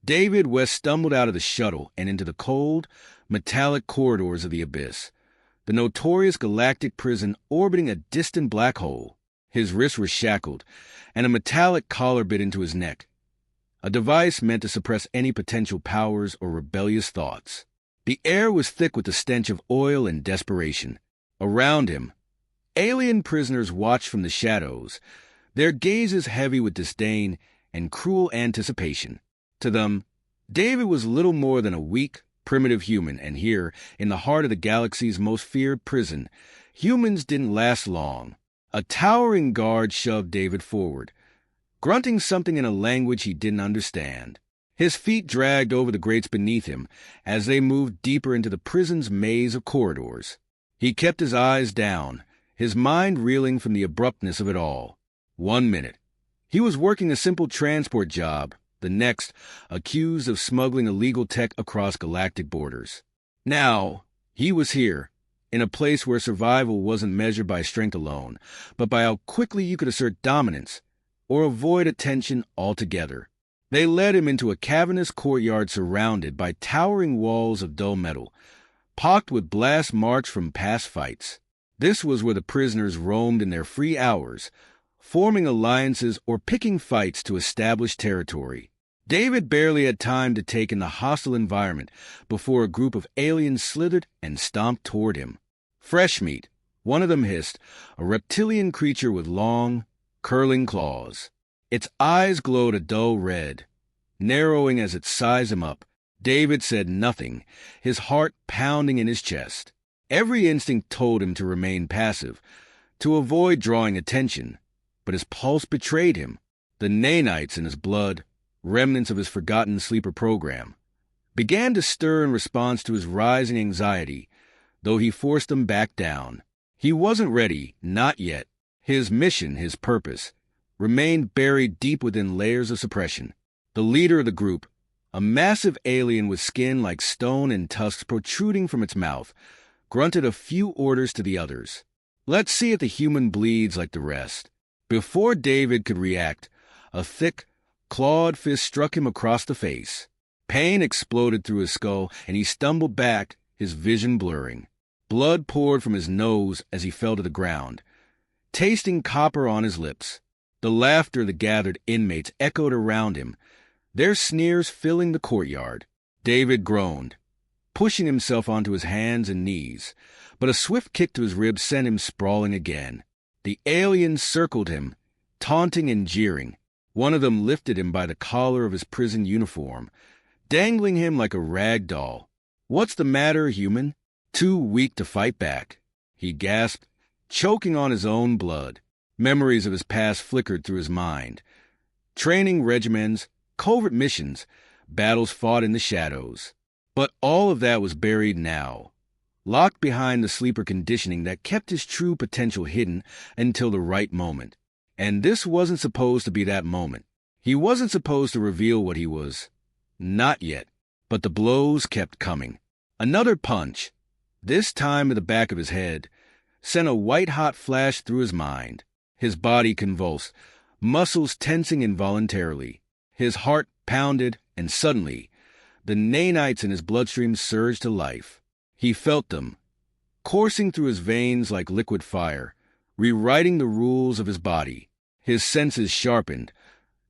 David West stumbled out of the shuttle and into the cold, metallic corridors of the abyss, the notorious galactic prison orbiting a distant black hole. His wrists were shackled, and a metallic collar bit into his neck, a device meant to suppress any potential powers or rebellious thoughts. The air was thick with the stench of oil and desperation. Around him, alien prisoners watched from the shadows, their gazes heavy with disdain and cruel anticipation. To them, David was little more than a weak, primitive human, and here, in the heart of the galaxy's most feared prison, humans didn't last long. A towering guard shoved David forward, grunting something in a language he didn't understand. His feet dragged over the grates beneath him as they moved deeper into the prison's maze of corridors. He kept his eyes down, his mind reeling from the abruptness of it all. 1 minute, he was working a simple transport job. The next, accused of smuggling illegal tech across galactic borders. Now, he was here, in a place where survival wasn't measured by strength alone, but by how quickly you could assert dominance or avoid attention altogether. They led him into a cavernous courtyard surrounded by towering walls of dull metal, pocked with blast marks from past fights. This was where the prisoners roamed in their free hours, forming alliances or picking fights to establish territory. David barely had time to take in the hostile environment before a group of aliens slithered and stomped toward him. Fresh meat, one of them hissed, a reptilian creature with long, curling claws. Its eyes glowed a dull red, narrowing as it sized him up. David said nothing, his heart pounding in his chest. Every instinct told him to remain passive, to avoid drawing attention, but his pulse betrayed him. The nanites in his blood, remnants of his forgotten sleeper program, began to stir in response to his rising anxiety, though he forced them back down. He wasn't ready, not yet. His mission, his purpose, remained buried deep within layers of suppression. The leader of the group, a massive alien with skin like stone and tusks protruding from its mouth, grunted a few orders to the others. Let's see if the human bleeds like the rest. Before David could react, a thick, clawed fist struck him across the face. Pain exploded through his skull, and he stumbled back, his vision blurring. Blood poured from his nose as he fell to the ground, tasting copper on his lips. The laughter of the gathered inmates echoed around him, their sneers filling the courtyard. David groaned, pushing himself onto his hands and knees, but a swift kick to his ribs sent him sprawling again. The aliens circled him, taunting and jeering. One of them lifted him by the collar of his prison uniform, dangling him like a rag doll. "What's the matter, human?" "Too weak to fight back," he gasped, choking on his own blood. Memories of his past flickered through his mind. Training regimens, covert missions, battles fought in the shadows. But all of that was buried now, locked behind the sleeper conditioning that kept his true potential hidden until the right moment. And this wasn't supposed to be that moment. He wasn't supposed to reveal what he was. Not yet. But the blows kept coming. Another punch, this time at the back of his head, sent a white-hot flash through his mind. His body convulsed, muscles tensing involuntarily. His heart pounded, and suddenly, the nanites in his bloodstream surged to life. He felt them, coursing through his veins like liquid fire, rewriting the rules of his body. His senses sharpened,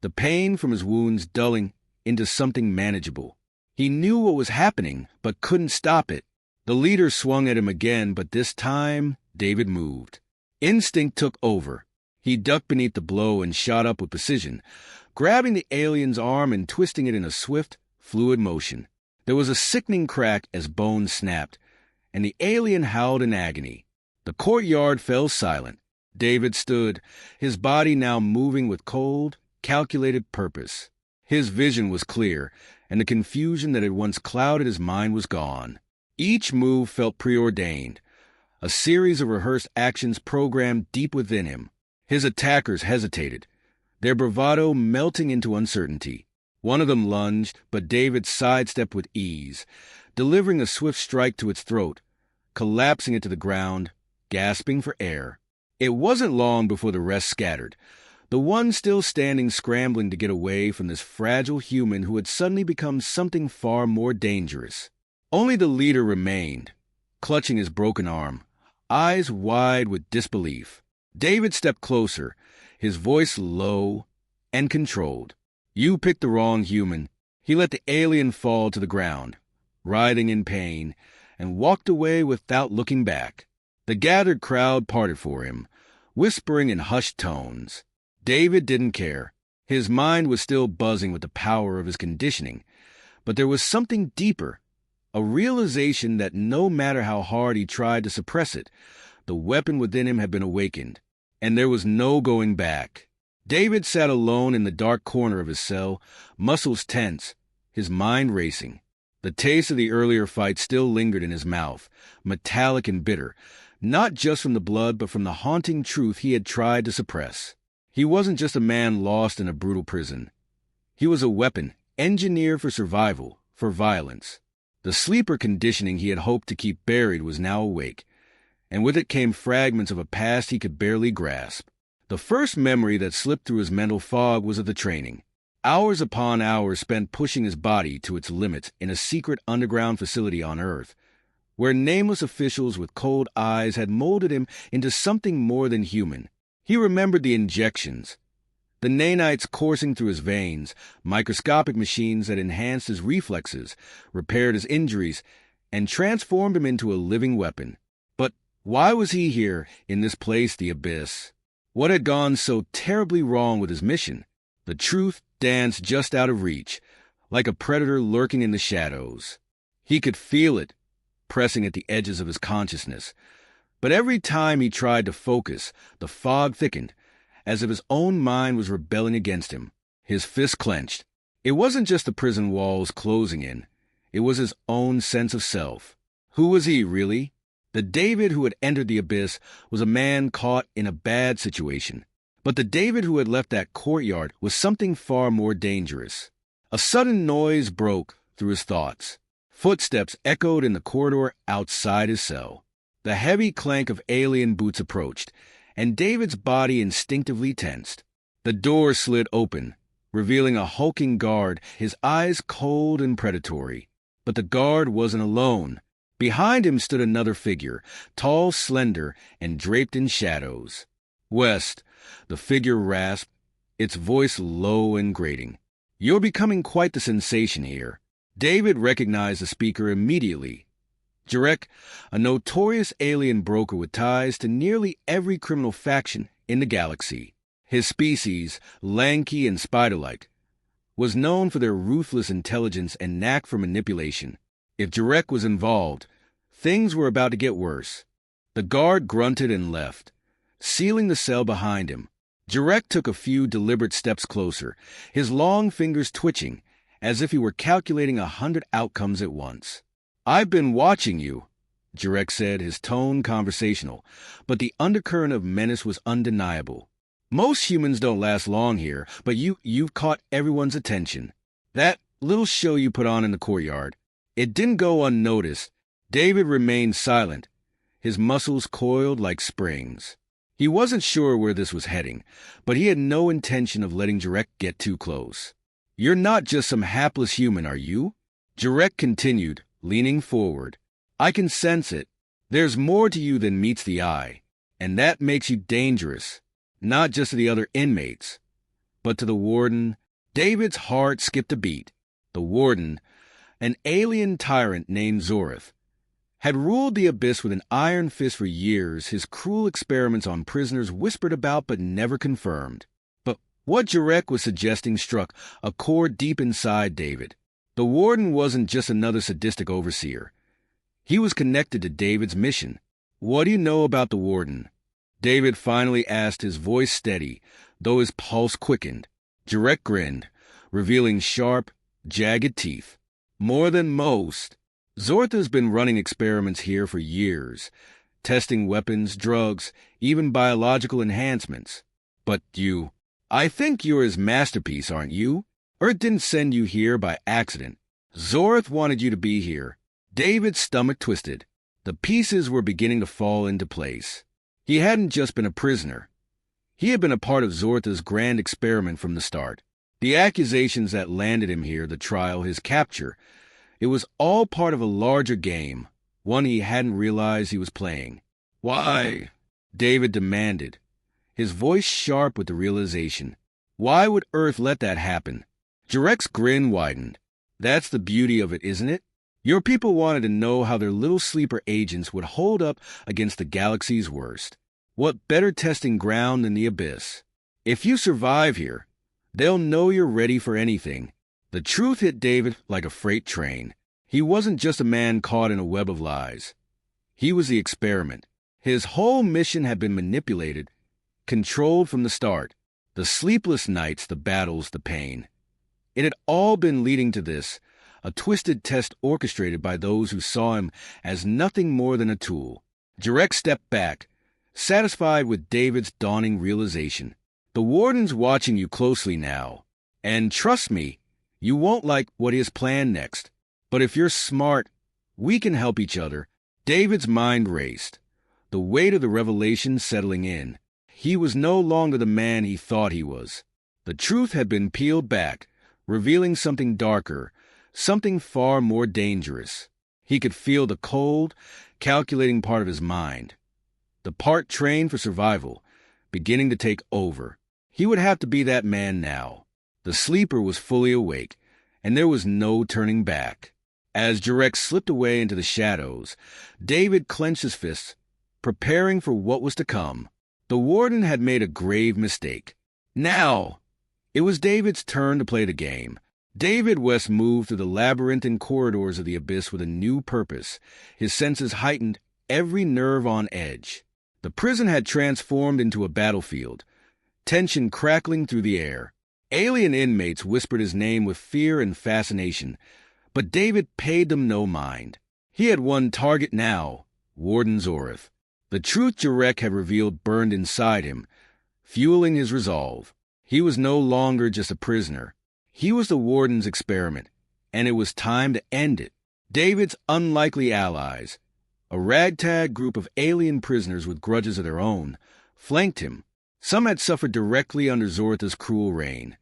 the pain from his wounds dulling into something manageable. He knew what was happening, but couldn't stop it. The leader swung at him again, but this time, David moved. Instinct took over. He ducked beneath the blow and shot up with precision, grabbing the alien's arm and twisting it in a swift, fluid motion. There was a sickening crack as bones snapped, and the alien howled in agony. The courtyard fell silent. David stood, his body now moving with cold, calculated purpose. His vision was clear, and the confusion that had once clouded his mind was gone. Each move felt preordained, a series of rehearsed actions programmed deep within him. His attackers hesitated, their bravado melting into uncertainty. One of them lunged, but David sidestepped with ease, delivering a swift strike to its throat, collapsing it to the ground, gasping for air. It wasn't long before the rest scattered, the one still standing scrambling to get away from this fragile human who had suddenly become something far more dangerous. Only the leader remained, clutching his broken arm, eyes wide with disbelief. David stepped closer, his voice low and controlled. "You picked the wrong human." He let the alien fall to the ground, writhing in pain, and walked away without looking back. The gathered crowd parted for him, whispering in hushed tones. David didn't care. His mind was still buzzing with the power of his conditioning, but there was something deeper, a realization that no matter how hard he tried to suppress it, the weapon within him had been awakened, and there was no going back. David sat alone in the dark corner of his cell, muscles tense, his mind racing. The taste of the earlier fight still lingered in his mouth, metallic and bitter, not just from the blood but from the haunting truth he had tried to suppress. He wasn't just a man lost in a brutal prison. He was a weapon, engineered for survival, for violence. The sleeper conditioning he had hoped to keep buried was now awake, and with it came fragments of a past he could barely grasp. The first memory that slipped through his mental fog was of the training. Hours upon hours spent pushing his body to its limits in a secret underground facility on Earth, where nameless officials with cold eyes had molded him into something more than human. He remembered the injections, the nanites coursing through his veins, microscopic machines that enhanced his reflexes, repaired his injuries, and transformed him into a living weapon. But why was he here, in this place, the Abyss? What had gone so terribly wrong with his mission? The truth danced just out of reach, like a predator lurking in the shadows. He could feel it, pressing at the edges of his consciousness. But every time he tried to focus, the fog thickened, as if his own mind was rebelling against him. His fist clenched. It wasn't just the prison walls closing in. It was his own sense of self. Who was he, really? The David who had entered the Abyss was a man caught in a bad situation. But the David who had left that courtyard was something far more dangerous. A sudden noise broke through his thoughts. Footsteps echoed in the corridor outside his cell. The heavy clank of alien boots approached, and David's body instinctively tensed. The door slid open, revealing a hulking guard, his eyes cold and predatory. But the guard wasn't alone. Behind him stood another figure, tall, slender, and draped in shadows. "West," the figure rasped, its voice low and grating. "You're becoming quite the sensation here." David recognized the speaker immediately. Jarek, a notorious alien broker with ties to nearly every criminal faction in the galaxy. His species, lanky and spider-like, was known for their ruthless intelligence and knack for manipulation. If Jarek was involved, things were about to get worse. The guard grunted and left, sealing the cell behind him. Jarek took a few deliberate steps closer, his long fingers twitching, as if he were calculating 100 outcomes at once. "I've been watching you," Jarek said, his tone conversational, but the undercurrent of menace was undeniable. "Most humans don't last long here, but you've caught everyone's attention. That little show you put on in the courtyard, it didn't go unnoticed." David remained silent, his muscles coiled like springs. He wasn't sure where this was heading, but he had no intention of letting Jarek get too close. "You're not just some hapless human, are you?" Jarek continued, leaning forward. "I can sense it. There's more to you than meets the eye, and that makes you dangerous, not just to the other inmates, but to the warden." David's heart skipped a beat. The warden, an alien tyrant named Zorith, had ruled the Abyss with an iron fist for years, his cruel experiments on prisoners whispered about but never confirmed. But what Jarek was suggesting struck a chord deep inside David. The warden wasn't just another sadistic overseer. He was connected to David's mission. "What do you know about the warden?" David finally asked, his voice steady, though his pulse quickened. Jarek grinned, revealing sharp, jagged teeth. "More than most. Zortha's been running experiments here for years, testing weapons, drugs, even biological enhancements. But I think you're his masterpiece, aren't you? Earth didn't send you here by accident. Zorth wanted you to be here." David's stomach twisted. The pieces were beginning to fall into place. He hadn't just been a prisoner. He had been a part of Zortha's grand experiment from the start. The accusations that landed him here, the trial, his capture, it was all part of a larger game, one he hadn't realized he was playing. "Why?" David demanded, his voice sharp with the realization. Why would Earth let that happen? Jarek's grin widened. "That's the beauty of it, isn't it? Your people wanted to know how their little sleeper agents would hold up against the galaxy's worst. What better testing ground than the Abyss? If you survive here, they'll know you're ready for anything." The truth hit David like a freight train. He wasn't just a man caught in a web of lies. He was the experiment. His whole mission had been manipulated, controlled from the start. The sleepless nights, the battles, the pain. It had all been leading to this, a twisted test orchestrated by those who saw him as nothing more than a tool. Jarek stepped back, satisfied with David's dawning realization. The Warden's watching you closely now, and trust me, you won't like what he has planned next. But if you're smart, we can help each other. David's mind raced, the weight of the revelation settling in. He was no longer the man he thought he was. The truth had been peeled back, revealing something darker, something far more dangerous. He could feel the cold, calculating part of his mind, the part trained for survival, beginning to take over. He would have to be that man now. The sleeper was fully awake, and there was no turning back. As Jarek slipped away into the shadows, David clenched his fists, preparing for what was to come. The Warden had made a grave mistake. Now, it was David's turn to play the game. David West moved through the labyrinthine corridors of the Abyss with a new purpose, his senses heightened, every nerve on edge. The prison had transformed into a battlefield, tension crackling through the air. Alien inmates whispered his name with fear and fascination, but David paid them no mind. He had one target now, Warden Zorth. The truth Jarek had revealed burned inside him, fueling his resolve. He was no longer just a prisoner. He was the Warden's experiment, and it was time to end it. David's unlikely allies, a ragtag group of alien prisoners with grudges of their own, flanked him. Some had suffered directly under Zortha's cruel reign.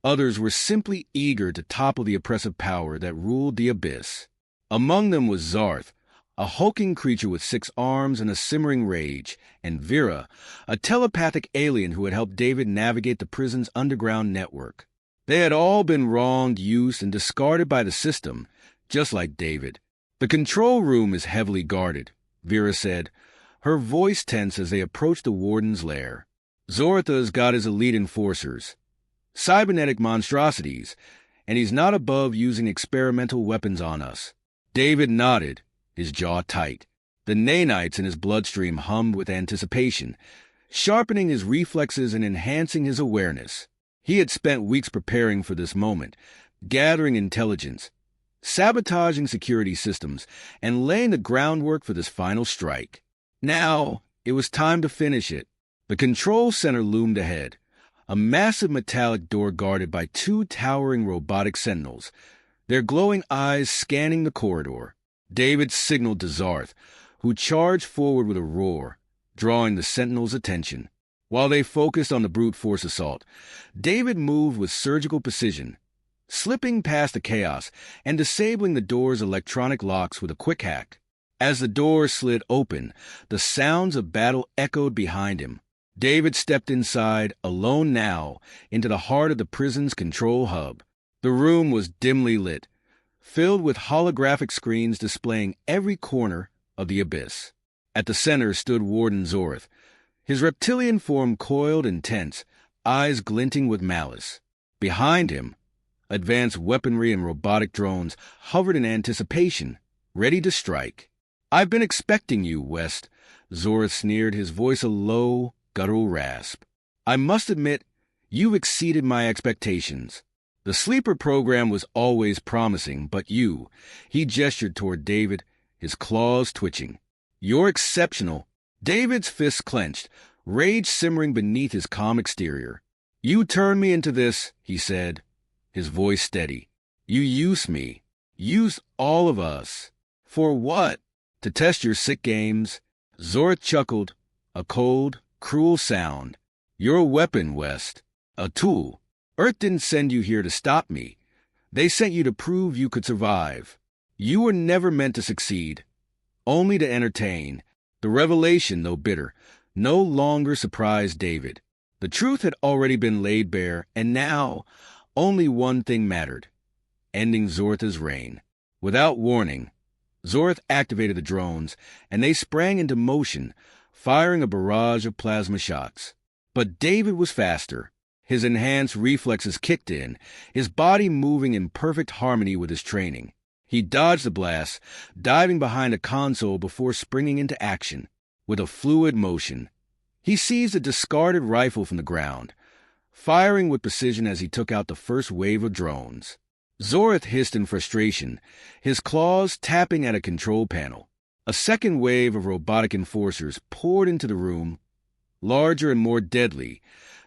Others were simply eager to topple the oppressive power that ruled the Abyss. Among them was Zarth, a hulking creature with 6 arms and a simmering rage, and Vera, a telepathic alien who had helped David navigate the prison's underground network. They had all been wronged, used, and discarded by the system, just like David. "The control room is heavily guarded," Vera said, her voice tense as they approached the Warden's lair. "Zortha's got his elite enforcers, cybernetic monstrosities, and he's not above using experimental weapons on us." David nodded, his jaw tight. The nanites in his bloodstream hummed with anticipation, sharpening his reflexes and enhancing his awareness. He had spent weeks preparing for this moment, gathering intelligence, sabotaging security systems, and laying the groundwork for this final strike. Now, it was time to finish it. The control center loomed ahead, a massive metallic door guarded by 2 towering robotic sentinels, their glowing eyes scanning the corridor. David signaled to Zarth, who charged forward with a roar, drawing the sentinels' attention. While they focused on the brute force assault, David moved with surgical precision, slipping past the chaos and disabling the door's electronic locks with a quick hack. As the door slid open, the sounds of battle echoed behind him. David stepped inside, alone now, into the heart of the prison's control hub. The room was dimly lit, filled with holographic screens displaying every corner of the Abyss. At the center stood Warden Zorth, his reptilian form coiled and tense, eyes glinting with malice. Behind him, advanced weaponry and robotic drones hovered in anticipation, ready to strike. "I've been expecting you, West," Zorth sneered, his voice a low, guttural rasp. "I must admit, you've exceeded my expectations. The sleeper program was always promising, but you," he gestured toward David, his claws twitching. "You're exceptional." David's fists clenched, rage simmering beneath his calm exterior. "You turned me into this," he said, his voice steady. "You used me. Used all of us. For what? To test your sick games?" Zorth chuckled, a cold, cruel sound. You're a weapon, West. A tool. Earth didn't send you here to stop me. They sent you to prove you could survive. You were never meant to succeed, only to entertain. The revelation, though bitter, no longer surprised David. The truth had already been laid bare, and now only one thing mattered: ending Zortha's reign. Without warning, Zorth activated the drones, and they sprang into motion, firing a barrage of plasma shots. But David was faster. His enhanced reflexes kicked in, his body moving in perfect harmony with his training. He dodged the blast, diving behind a console before springing into action. With a fluid motion, he seized a discarded rifle from the ground, firing with precision as he took out the first wave of drones. Zorth hissed in frustration, his claws tapping at a control panel. A second wave of robotic enforcers poured into the room, larger and more deadly,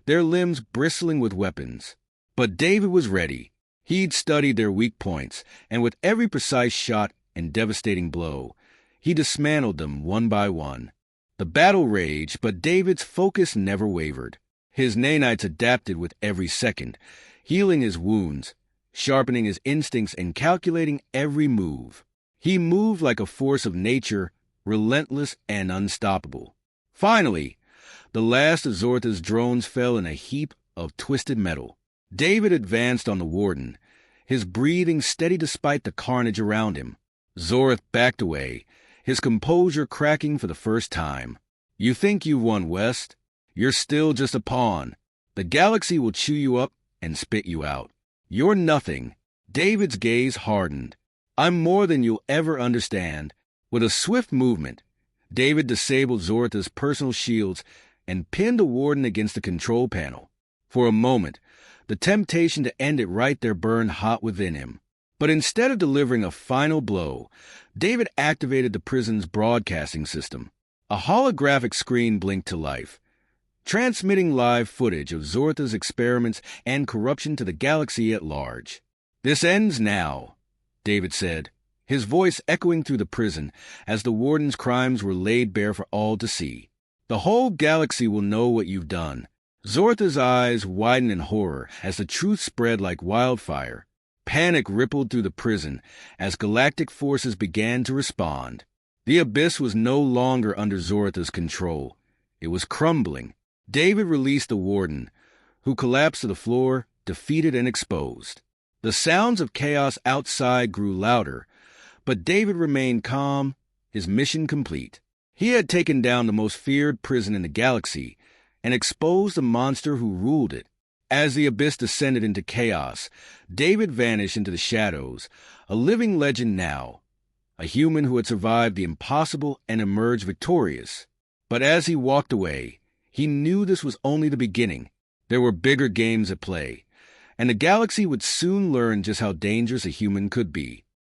their limbs bristling with weapons. But David was ready. He'd studied their weak points, and with every precise shot and devastating blow, he dismantled them one by one. The battle raged, but David's focus never wavered. His nanites adapted with every second, healing his wounds, sharpening his instincts, and calculating every move. He moved like a force of nature, relentless and unstoppable. Finally, the last of Zortha's drones fell in a heap of twisted metal. David advanced on the warden, his breathing steady despite the carnage around him. Zorth backed away, his composure cracking for the first time. You think you've won, West? You're still just a pawn. The galaxy will chew you up and spit you out. You're nothing. David's gaze hardened. I'm more than you'll ever understand. With a swift movement, David disabled Zortha's personal shields and pinned the warden against the control panel. For a moment, the temptation to end it right there burned hot within him. But instead of delivering a final blow, David activated the prison's broadcasting system. A holographic screen blinked to life, transmitting live footage of Zortha's experiments and corruption to the galaxy at large. This ends now, David said, his voice echoing through the prison as the warden's crimes were laid bare for all to see. The whole galaxy will know what you've done. Zortha's eyes widened in horror as the truth spread like wildfire. Panic rippled through the prison as galactic forces began to respond. The abyss was no longer under Zortha's control. It was crumbling. David released the warden, who collapsed to the floor, defeated and exposed. The sounds of chaos outside grew louder, but David remained calm, his mission complete. He had taken down the most feared prison in the galaxy and exposed the monster who ruled it. As the abyss descended into chaos, David vanished into the shadows, a living legend now, a human who had survived the impossible and emerged victorious. But as he walked away, he knew this was only the beginning. There were bigger games at play, and the galaxy would soon learn just how dangerous a human could be.